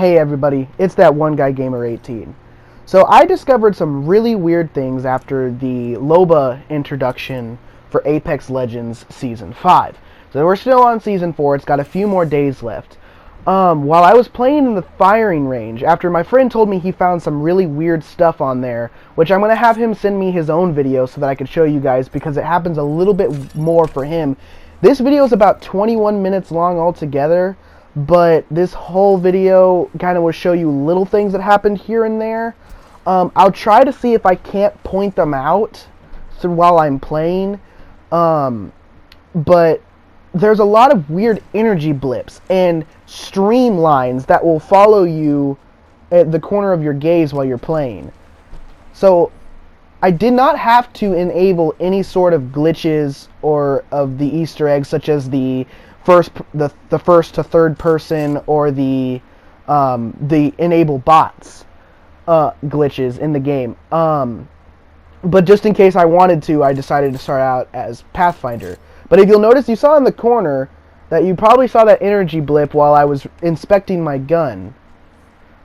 Hey everybody, it's that one guy Gamer 18. So I discovered some really weird things after the Loba introduction for Apex Legends Season 5. So we're still on Season 4, it's got a few more days left. While I was playing in the firing range, after my friend told me he found some really weird stuff on there, which I'm going to have him send me his own video so that I can show you guys because it happens a little bit more for him. This video is about 21 minutes long altogether, but this whole video kind of will show you little things that happened here and there. I'll try to see if I can't point them out while I'm playing, but there's a lot of weird energy blips and streamlines that will follow you at the corner of your gaze while you're playing. So I did not have to enable any sort of glitches or of the Easter eggs, such as the first to third person or the enable bots glitches in the game. But just in case I wanted to, I decided to start out as Pathfinder. But if you'll notice, you saw in the corner that you probably saw that energy blip while I was inspecting my gun.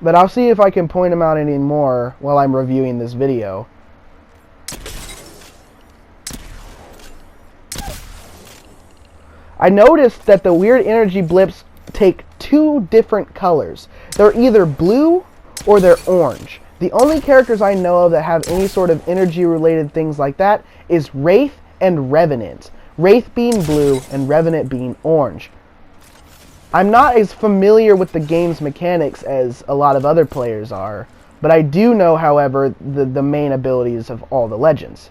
But I'll see if I can point them out any more while I'm reviewing this video. I noticed that the weird energy blips take two different colors. They're either blue or they're orange. The only characters I know of that have any sort of energy related things like that is Wraith and Revenant. Wraith being blue and Revenant being orange. I'm not as familiar with the game's mechanics as a lot of other players are, but I do know, however, the main abilities of all the legends.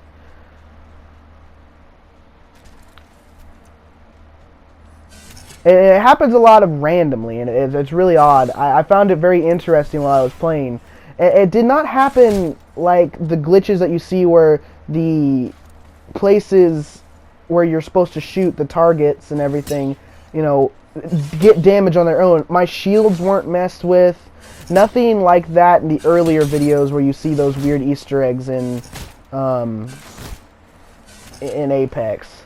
It happens a lot of randomly, and it's really odd. I found it very interesting while I was playing. It did not happen like the glitches that you see where the places where you're supposed to shoot the targets and everything, you know, get damage on their own. My shields weren't messed with. Nothing like that in the earlier videos where you see those weird Easter eggs in Apex.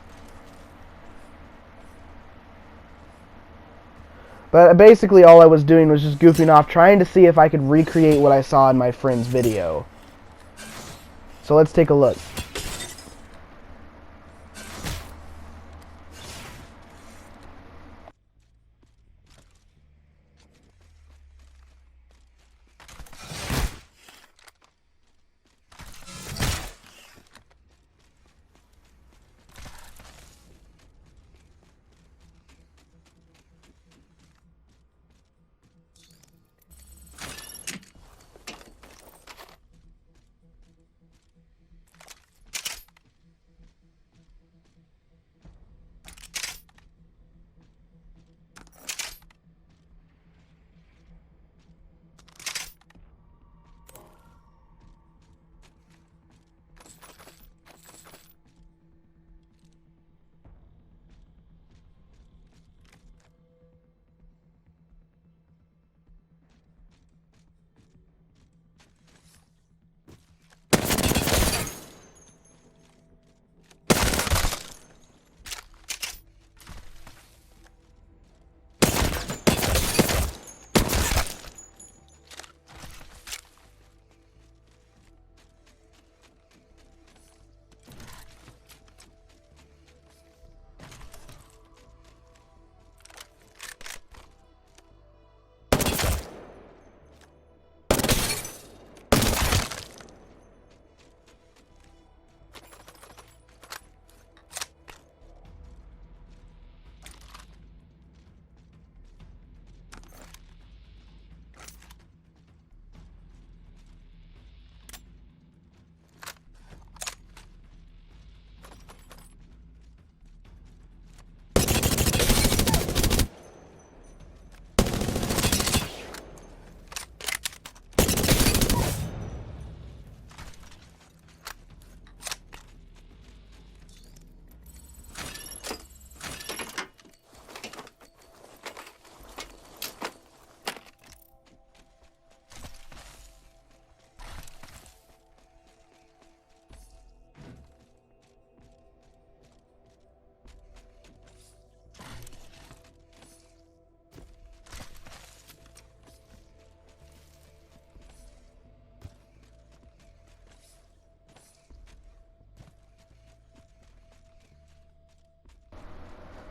But basically all I was doing was just goofing off, trying to see if I could recreate what I saw in my friend's video. So let's take a look.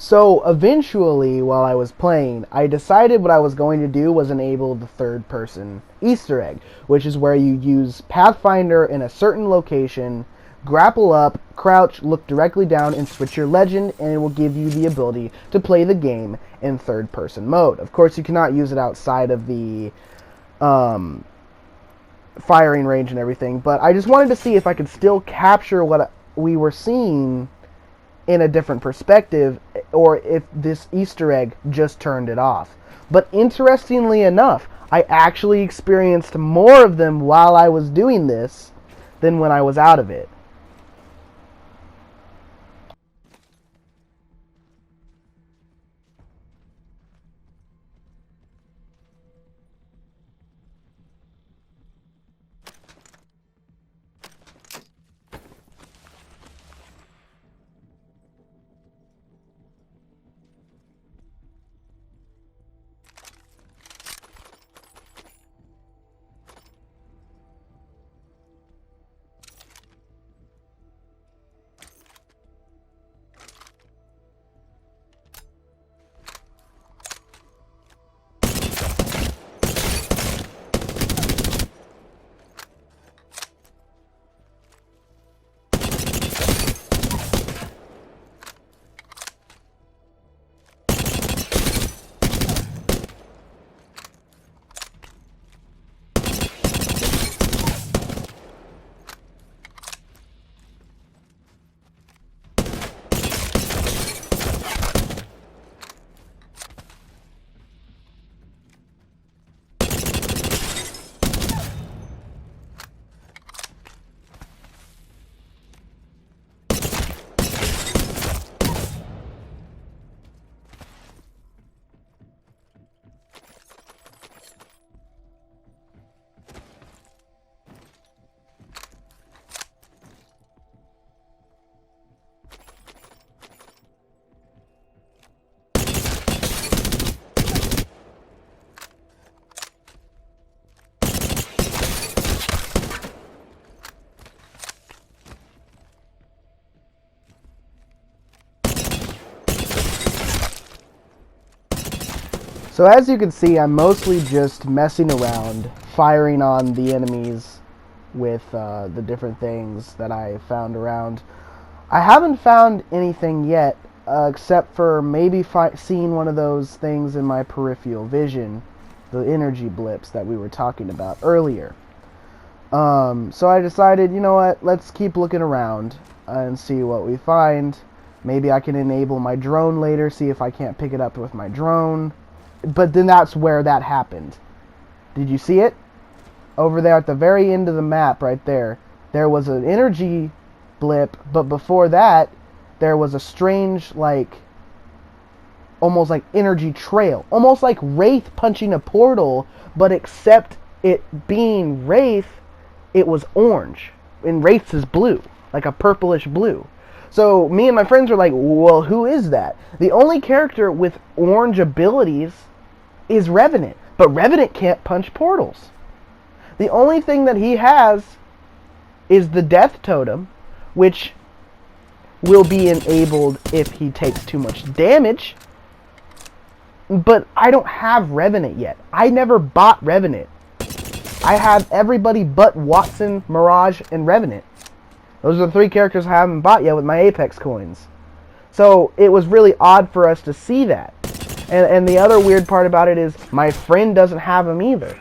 So eventually, while I was playing, I decided what I was going to do was enable the third person Easter egg, which is where you use Pathfinder in a certain location, grapple up, crouch, look directly down, and switch your legend, and it will give you the ability to play the game in third person mode. Of course, you cannot use it outside of the firing range and everything, but I just wanted to see if I could still capture what we were seeing in a different perspective, or if this Easter egg just turned it off. But interestingly enough, I actually experienced more of them while I was doing this than when I was out of it. So as you can see, I'm mostly just messing around, firing on the enemies with the different things that I found around. I haven't found anything yet, except for maybe seeing one of those things in my peripheral vision, the energy blips that we were talking about earlier. So I decided, you know what, let's keep looking around and see what we find. Maybe I can enable my drone later, see if I can't pick it up with my drone. But then that's where that happened. Did you see it? Over there at the very end of the map right there, there was an energy blip, but before that, there was a strange, like, almost like energy trail. Almost like Wraith punching a portal, but except it being Wraith, it was orange. And Wraith's is blue, like a purplish blue. So me and my friends were like, well, who is that? The only character with orange abilities is Revenant. But Revenant can't punch portals. The only thing that he has is the Death Totem, which will be enabled if he takes too much damage. But I don't have Revenant yet. I never bought Revenant. I have everybody but Wattson, Mirage, and Revenant. Those are the three characters I haven't bought yet with my Apex coins. So it was really odd for us to see that. And the other weird part about it is my friend doesn't have him either.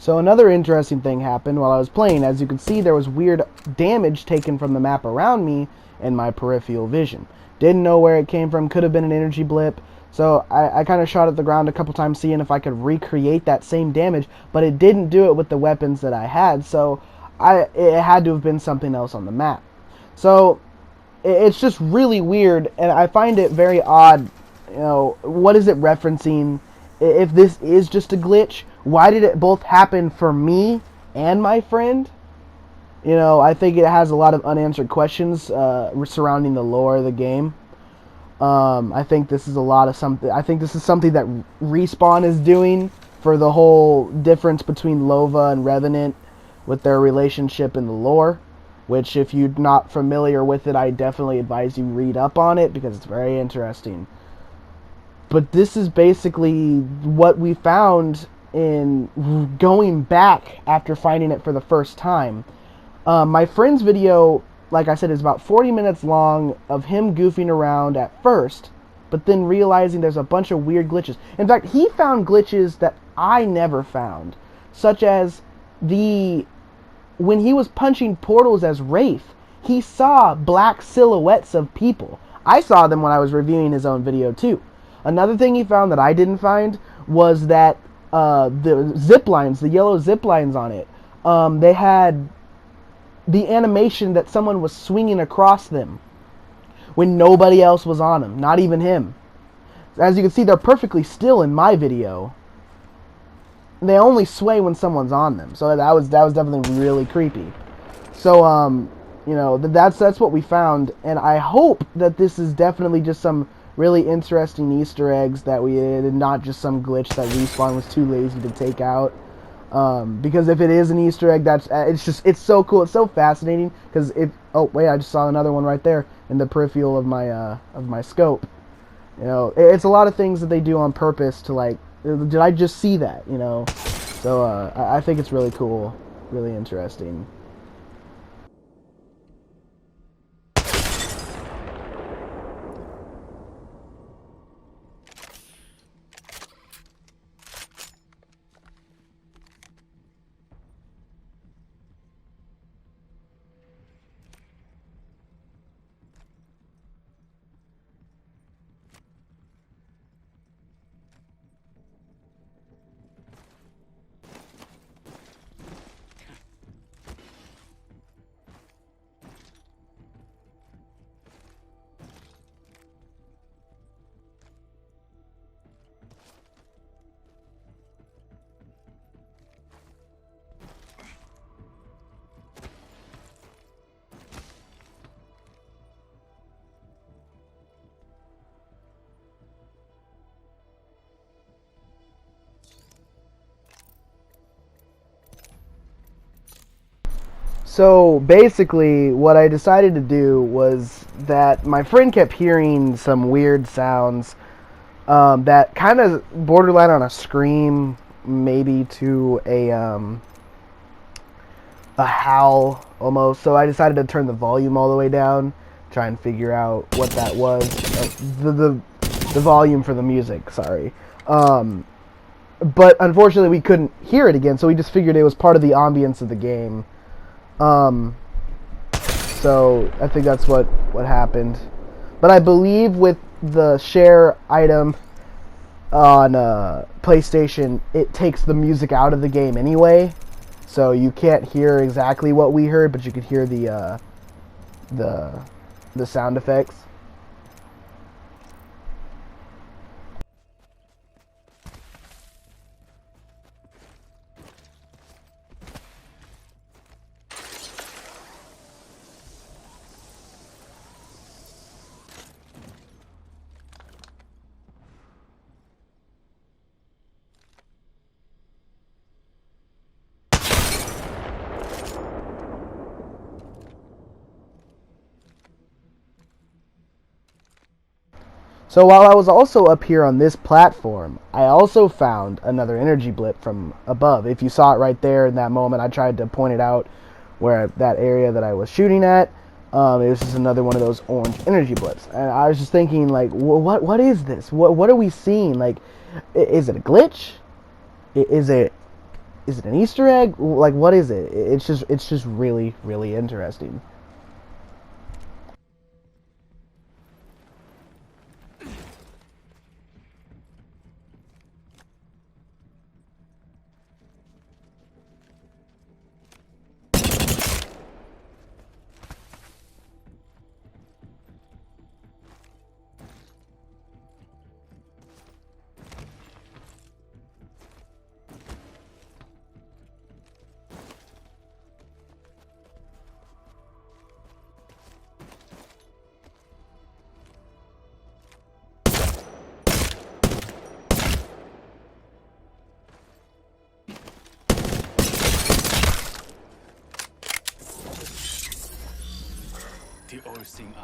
So another interesting thing happened while I was playing. As you can see, there was weird damage taken from the map around me in my peripheral vision. Didn't know where it came from, could have been an energy blip. So I kind of shot at the ground a couple times seeing if I could recreate that same damage, but it didn't do it with the weapons that I had, so it had to have been something else on the map. So it's just really weird, and I find it very odd, you know, what is it referencing? If this is just a glitch, why did it both happen for me and my friend? You know, I think it has a lot of unanswered questions surrounding the lore of the game. I think this is something that Respawn is doing for the whole difference between Lova and Revenant with their relationship in the lore, which if you're not familiar with it, I definitely advise you read up on it because it's very interesting. But this is basically what we found in going back after finding it for the first time. My friend's video, like I said, is about 40 minutes long of him goofing around at first, but then realizing there's a bunch of weird glitches. In fact, he found glitches that I never found, such as when he was punching portals as Wraith, he saw black silhouettes of people. I saw them when I was reviewing his own video too. Another thing he found that I didn't find was that the zip lines, the yellow zip lines on it, they had the animation that someone was swinging across them when nobody else was on them, not even him. As you can see, they're perfectly still in my video. They only sway when someone's on them, so that was definitely really creepy. So you know, that's what we found, and I hope that this is definitely just some really interesting Easter eggs that we did, and not just some glitch that Respawn was too lazy to take out. Because if it is an Easter egg, it's so cool, it's so fascinating. Because oh wait, I just saw another one right there in the peripheral of my scope. You know, it's a lot of things that they do on purpose to, like, did I just see that? You know, so I think it's really cool, really interesting. So basically, what I decided to do was that my friend kept hearing some weird sounds that kind of borderline on a scream, maybe to a howl almost. So I decided to turn the volume all the way down, try and figure out what that was. The volume for the music, sorry. But unfortunately, we couldn't hear it again, so we just figured it was part of the ambience of the game. So I think that's what happened. But I believe with the share item on PlayStation, it takes the music out of the game anyway. So you can't hear exactly what we heard, but you could hear the sound effects. So while I was also up here on this platform, I also found another energy blip from above. If you saw it right there in that moment, I tried to point it out where that area that I was shooting at. It was just another one of those orange energy blips. And I was just thinking, like, what is this? What are we seeing? Like, is it a glitch? Is it Is it an Easter egg? Like, what is it? It's just really, really interesting.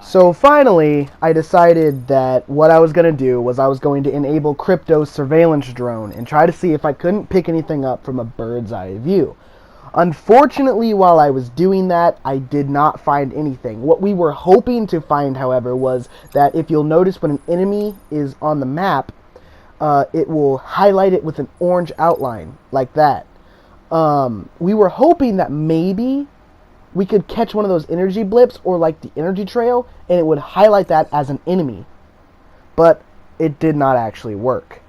So finally, I decided that what I was going to do was I was going to enable Crypto's surveillance drone and try to see if I couldn't pick anything up from a bird's eye view. Unfortunately, while I was doing that, I did not find anything. What we were hoping to find, however, was that if you'll notice when an enemy is on the map, it will highlight it with an orange outline, like that. We were hoping that maybe we could catch one of those energy blips or like the energy trail, and it would highlight that as an enemy. But it did not actually work.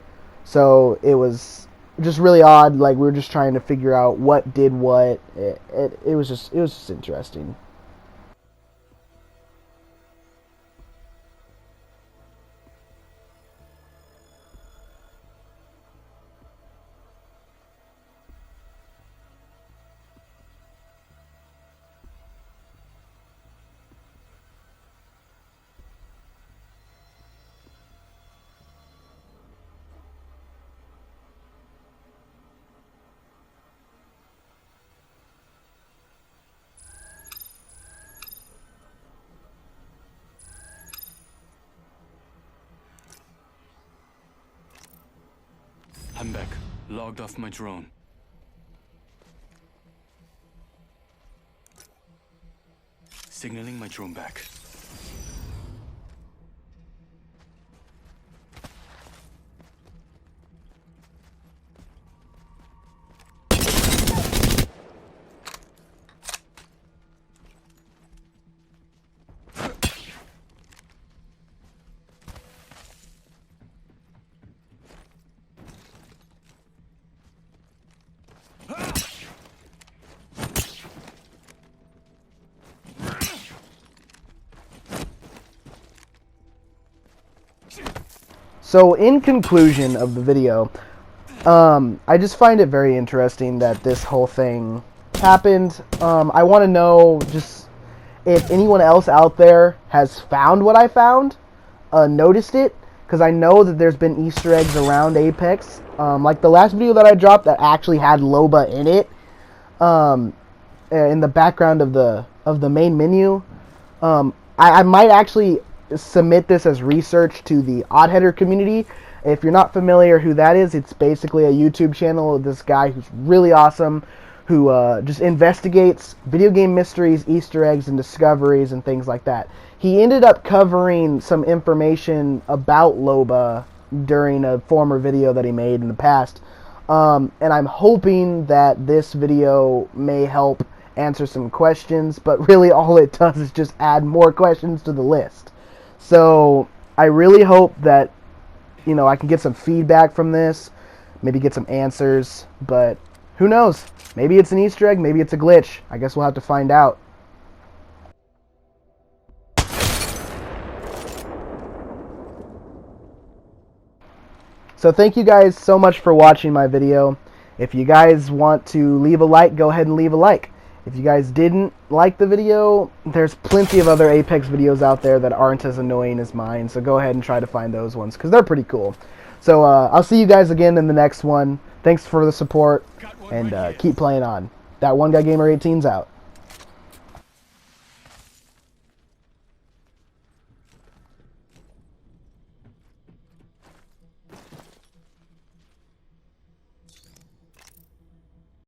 So it was just really odd. Like, we were just trying to figure out what did what. It was just interesting. I'm back. Logged off my drone. Signaling my drone back. So in conclusion of the video, I just find it very interesting that this whole thing happened. I want to know just if anyone else out there has found what I found, noticed it, because I know that there's been Easter eggs around Apex. Like the last video that I dropped that actually had Loba in it, in the background of the main menu. I might actually submit this as research to the Oddheader community. If you're not familiar who that is, it's basically a YouTube channel of this guy who's really awesome, who just investigates video game mysteries, Easter eggs, and discoveries and things like that. He ended up covering some information about Loba during a former video that he made in the past, and I'm hoping that this video may help answer some questions, but really all it does is just add more questions to the list. So I really hope that, you know, I can get some feedback from this, maybe get some answers, but who knows? Maybe it's an Easter egg, maybe it's a glitch. I guess we'll have to find out. So thank you guys so much for watching my video. If you guys want to leave a like, go ahead and leave a like. If you guys didn't like the video, there's plenty of other Apex videos out there that aren't as annoying as mine, so go ahead and try to find those ones, because they're pretty cool. So I'll see you guys again in the next one. Thanks for the support, and keep playing on. That One Guy Gamer 18's out.